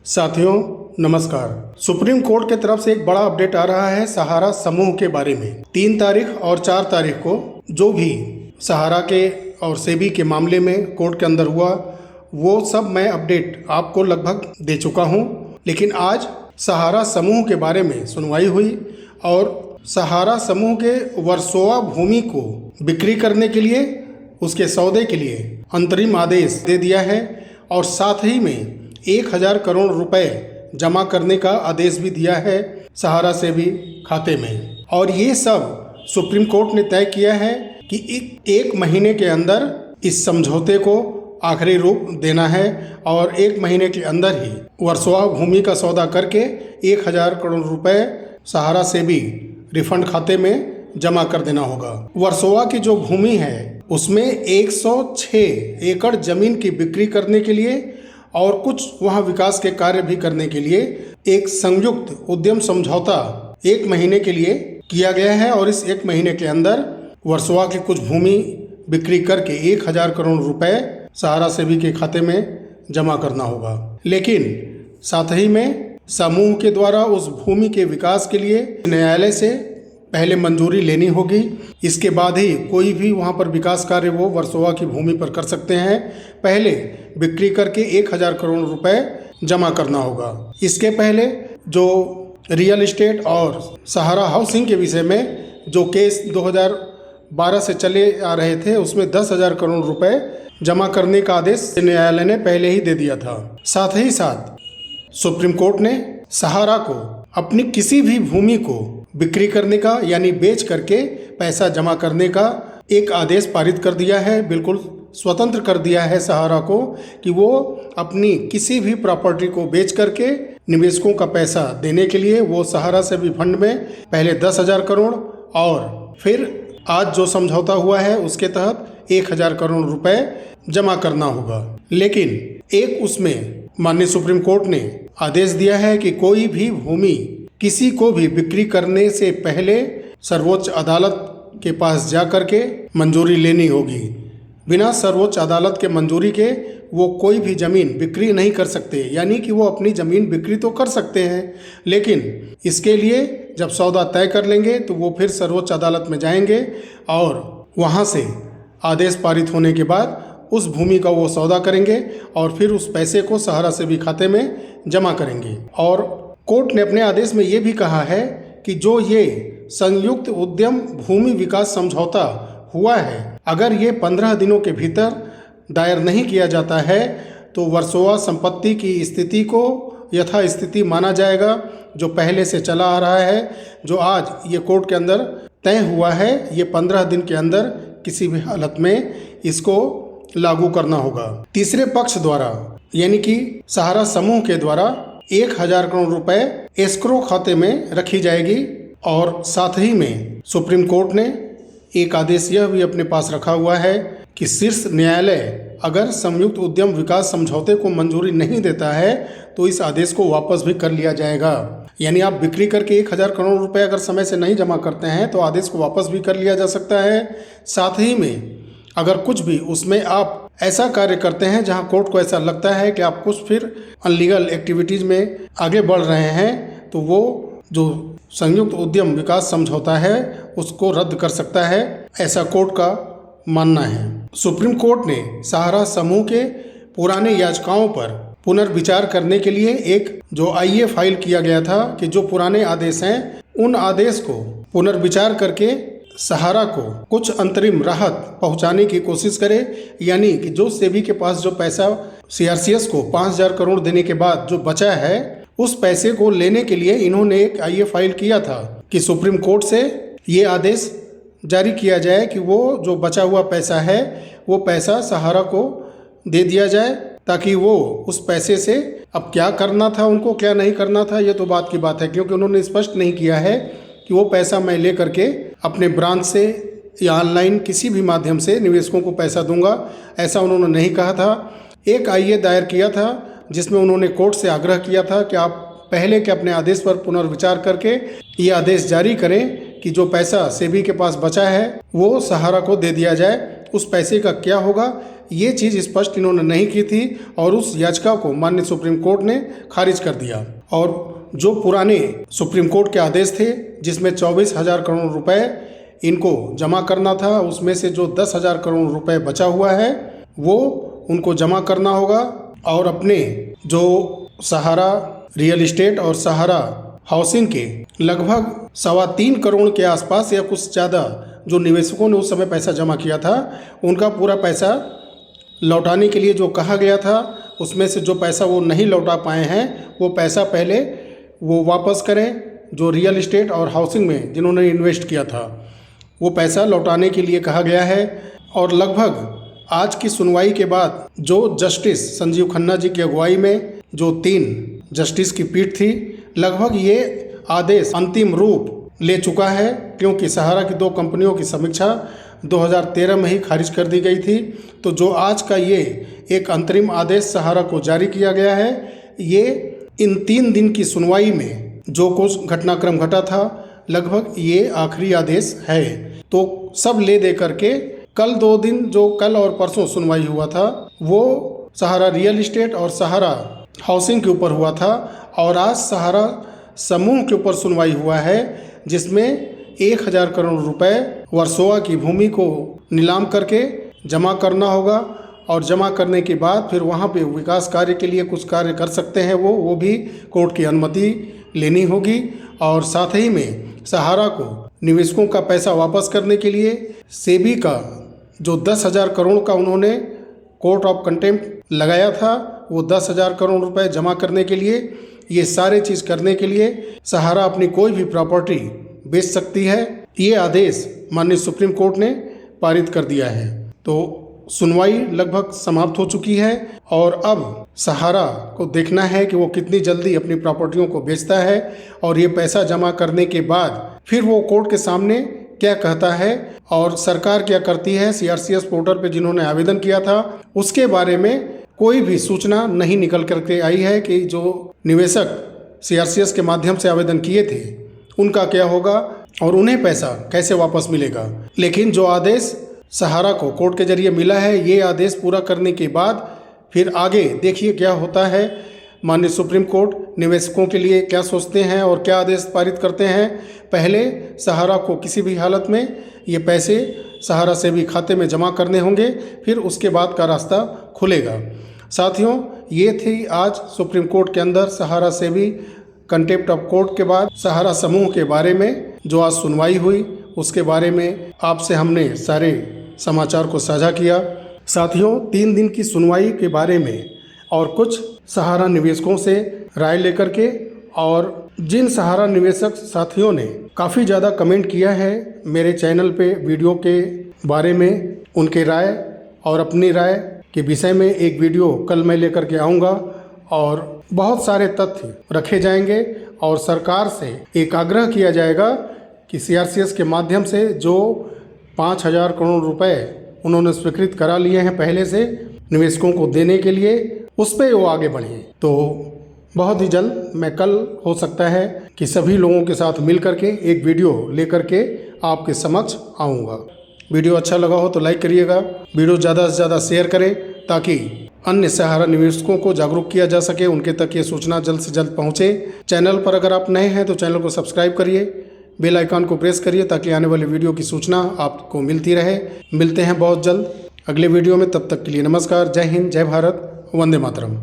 साथियों नमस्कार। Supreme court की तरफ से एक बड़ा अपडेट आ रहा है सहारा समूह के बारे में। 3 तारीख और 4 तारीख को जो भी सहारा के और सेबी के मामले में कोर्ट के अंदर हुआ वो सब मैं अपडेट आपको लगभग दे चुका हूं। लेकिन आज सहारा समूह के बारे में सुनवाई हुई और सहारा समूह के वर्सोवा भूमि को बिक्री करने के लिए उसके सौदे के लिए अंतरिम आदेश दे दिया है और साथ ही में 1000 करोड़ रुपए जमा करने का आदेश भी दिया है सहारा सेबी खाते में। और ये सब सुप्रीम कोर्ट ने तय किया है कि एक महीने के अंदर इस समझौते को आखिरी रूप देना है और 1 महीने के अंदर ही वर्सोवा भूमि का सौदा करके 1000 करोड़ रुपए सहारा सेबी रिफंड खाते में जमा कर देना होगा। वर्सोवा की जो भूमि है उसमें 106 एकड़ जमीन की बिक्री करने के लिए और कुछ वहाँ विकास के कार्य भी करने के लिए एक संयुक्त उद्यम समझौता 1 महीने के लिए किया गया है और इस 1 महीने के अंदर वर्सोवा की कुछ भूमि बिक्री करके 1000 करोड़ रुपए सहारा सेबी के खाते में जमा करना होगा। लेकिन साथ ही में समूह के द्वारा उस भूमि के विकास के लिए न्यायालय से पहले मंजूरी लेनी होगी। इसके बाद ही कोई भी वहाँ पर विकास कार्य वो वर्सोवा की भूमि पर कर सकते हैं। पहले बिक्री करके 1000 करोड़ रुपए जमा करना होगा। इसके पहले जो रियल एस्टेट और सहारा हाउसिंग के विषय में जो केस 2012 से चले आ रहे थे उसमें 10,000 करोड़ रुपए जमा करने का आदेश न्यायालय ने पहले ही दे दिया था। साथ ही साथ सुप्रीम कोर्ट ने सहारा को अपनी किसी भी भूमि को बिक्री करने का यानी बेच करके पैसा जमा करने का एक आदेश पारित कर दिया है। बिल्कुल स्वतंत्र कर दिया है सहारा को कि वो अपनी किसी भी प्रॉपर्टी को बेच करके निवेशकों का पैसा देने के लिए वो सहारा सेबी फंड में पहले 10,000 करोड़ और फिर आज जो समझौता हुआ है उसके तहत 1000 करोड़ रुपए जमा करना होगा। लेकिन एक उसमें माननीय सुप्रीम कोर्ट ने आदेश दिया है कि कोई भी भूमि किसी को भी बिक्री करने से पहले सर्वोच्च अदालत के पास जा कर के मंजूरी लेनी होगी। बिना सर्वोच्च अदालत के मंजूरी के वो कोई भी ज़मीन बिक्री नहीं कर सकते। यानी कि वो अपनी ज़मीन बिक्री तो कर सकते हैं लेकिन इसके लिए जब सौदा तय कर लेंगे तो वो फिर सर्वोच्च अदालत में जाएंगे और वहाँ से आदेश पारित होने के बाद उस भूमि का वो सौदा करेंगे और फिर उस पैसे को सहारा सेबी खाते में जमा करेंगे। और कोर्ट ने अपने आदेश में ये भी कहा है कि जो ये संयुक्त उद्यम भूमि विकास समझौता हुआ है अगर ये 15 दिनों के भीतर दायर नहीं किया जाता है तो वर्सोवा संपत्ति की स्थिति को यथा स्थिति माना जाएगा जो पहले से चला आ रहा है। जो आज ये कोर्ट के अंदर तय हुआ है ये 15 दिन के अंदर किसी भी हालत में इसको लागू करना होगा। तीसरे पक्ष द्वारा यानी कि सहारा समूह के द्वारा 1000 करोड़ रुपए एस्क्रो खाते में रखी जाएगी। और साथ ही में सुप्रीम कोर्ट ने एक आदेश यह भी अपने पास रखा हुआ है कि शीर्ष न्यायालय अगर संयुक्त उद्यम विकास समझौते को मंजूरी नहीं देता है तो इस आदेश को वापस भी कर लिया जाएगा। यानी आप बिक्री करके 1000 करोड़ रुपए अगर समय से नहीं जमा करते हैं तो आदेश को वापस भी कर लिया जा सकता है। साथ ही में अगर कुछ भी उसमें आप ऐसा कार्य करते हैं जहां कोर्ट को ऐसा लगता है कि आप कुछ फिर अनलीगल एक्टिविटीज़ में आगे बढ़ रहे हैं तो वो जो संयुक्त उद्यम विकास समझौता है उसको रद्द कर सकता है, ऐसा कोर्ट का मानना है। सुप्रीम कोर्ट ने सहारा समूह के पुराने याचिकाओं पर पुनर्विचार करने के लिए एक जो आईए फाइल किया गया था कि जो पुराने आदेश हैं उन आदेश को पुनर्विचार करके सहारा को कुछ अंतरिम राहत पहुंचाने की कोशिश करे। यानी कि जो सेबी के पास जो पैसा सीआरसीएस को 5000 करोड़ देने के बाद जो बचा है उस पैसे को लेने के लिए इन्होंने एक आईए फाइल किया था कि सुप्रीम कोर्ट से ये आदेश जारी किया जाए कि वो जो बचा हुआ पैसा है वो पैसा सहारा को दे दिया जाए ताकि वो उस पैसे से अब क्या करना था उनको क्या नहीं करना था ये तो बात की बात है, क्योंकि उन्होंने स्पष्ट नहीं किया है कि वो पैसा मैं ले करके अपने ब्रांच से या ऑनलाइन किसी भी माध्यम से निवेशकों को पैसा दूंगा, ऐसा उन्होंने नहीं कहा था। एक आईए दायर किया था जिसमें उन्होंने कोर्ट से आग्रह किया था कि आप पहले के अपने आदेश पर पुनर्विचार करके ये आदेश जारी करें कि जो पैसा सेबी के पास बचा है वो सहारा को दे दिया जाए। उस पैसे का क्या होगा ये चीज़ स्पष्ट इन्होंने नहीं की थी और उस याचिका को माननीय सुप्रीम कोर्ट ने खारिज कर दिया। और जो पुराने सुप्रीम कोर्ट के आदेश थे जिसमें 24,000 करोड़ रुपए इनको जमा करना था, उसमें से जो 10,000 करोड़ रुपए बचा हुआ है वो उनको जमा करना होगा और अपने जो सहारा रियल इस्टेट और सहारा हाउसिंग के लगभग 3.25 करोड़ के आसपास या कुछ ज़्यादा जो निवेशकों ने उस समय पैसा जमा किया था उनका पूरा पैसा लौटाने के लिए जो कहा गया था, उसमें से जो पैसा वो नहीं लौटा पाए हैं वो पैसा पहले वो वापस करें। जो रियल इस्टेट और हाउसिंग में जिन्होंने इन्वेस्ट किया था वो पैसा लौटाने के लिए कहा गया है। और लगभग आज की सुनवाई के बाद जो जस्टिस संजीव खन्ना जी की अगुवाई में जो 3 जस्टिस की पीठ थी, लगभग ये आदेश अंतिम रूप ले चुका है, क्योंकि सहारा की 2 कंपनियों की समीक्षा 2013 में ही खारिज कर दी गई थी। तो जो आज का ये एक अंतरिम आदेश सहारा को जारी किया गया है, ये इन 3 दिन की सुनवाई में जो कुछ घटनाक्रम घटा था लगभग ये आखिरी आदेश है। तो सब ले दे करके कल 2 दिन जो कल और परसों सुनवाई हुआ था वो सहारा रियल इस्टेट और सहारा हाउसिंग के ऊपर हुआ था और आज सहारा समूह के ऊपर सुनवाई हुआ है, जिसमें 1,000 करोड़ रुपए वर्सोवा की भूमि को नीलाम करके जमा करना होगा और जमा करने के बाद फिर वहाँ पे विकास कार्य के लिए कुछ कार्य कर सकते हैं वो भी कोर्ट की अनुमति लेनी होगी। और साथ ही में सहारा को निवेशकों का पैसा वापस करने के लिए सेबी का जो 10,000 करोड़ का उन्होंने कोर्ट ऑफ कंटेम्प्ट लगाया था वो 10,000 करोड़ रुपए जमा करने के लिए, ये सारे चीज़ करने के लिए सहारा अपनी कोई भी प्रॉपर्टी बेच सकती है। ये आदेश माननीय सुप्रीम कोर्ट ने पारित कर दिया है। तो सुनवाई लगभग समाप्त हो चुकी है और अब सहारा को देखना है कि वो कितनी जल्दी अपनी प्रॉपर्टियों को बेचता है और ये पैसा जमा करने के बाद फिर वो कोर्ट के सामने क्या कहता है और सरकार क्या करती है। CRCS पोर्टल पे जिन्होंने आवेदन किया था उसके बारे में कोई भी सूचना नहीं निकल करके आई है कि जो निवेशक CRCS के माध्यम से आवेदन किए थे उनका क्या होगा और उन्हें पैसा कैसे वापस मिलेगा। लेकिन जो आदेश सहारा को कोर्ट के जरिए मिला है, ये आदेश पूरा करने के बाद फिर आगे देखिए क्या होता है। माननीय सुप्रीम कोर्ट निवेशकों के लिए क्या सोचते हैं और क्या आदेश पारित करते हैं। पहले सहारा को किसी भी हालत में ये पैसे सहारा से भी खाते में जमा करने होंगे, फिर उसके बाद का रास्ता खुलेगा। साथियों, ये थी आज सुप्रीम कोर्ट के अंदर सहारा से भी कंटेम्प्ट ऑफ कोर्ट के बाद सहारा समूह के बारे में जो आज सुनवाई हुई उसके बारे में आपसे हमने सारे समाचार को साझा किया। साथियों, 3 दिन की सुनवाई के बारे में और कुछ सहारा निवेशकों से राय लेकर के और जिन सहारा निवेशक साथियों ने काफ़ी ज़्यादा कमेंट किया है मेरे चैनल पे वीडियो के बारे में, उनके राय और अपनी राय के विषय में एक वीडियो कल मैं लेकर के आऊँगा और बहुत सारे तथ्य रखे जाएंगे और सरकार से एक आग्रह किया जाएगा कि CRCS के माध्यम से जो 5,000 करोड़ रुपए उन्होंने स्वीकृत करा लिए हैं पहले से निवेशकों को देने के लिए, उस पर वो आगे बढ़े। तो बहुत ही जल्द मैं कल हो सकता है कि सभी लोगों के साथ मिल करके एक वीडियो लेकर के आपके समक्ष आऊँगा। वीडियो अच्छा लगा हो तो लाइक करिएगा, वीडियो ज़्यादा से ज़्यादा शेयर करें ताकि अन्य सहारा निवेशकों को जागरूक किया जा सके, उनके तक ये सूचना जल्द से जल्द पहुँचे। चैनल पर अगर आप नए हैं तो चैनल को सब्सक्राइब करिए, बेल आइकन को प्रेस करिए ताकि आने वाली वीडियो की सूचना आपको मिलती रहे। मिलते हैं बहुत जल्द अगले वीडियो में, तब तक के लिए नमस्कार। जय हिंद, जय भारत, वंदे मातरम।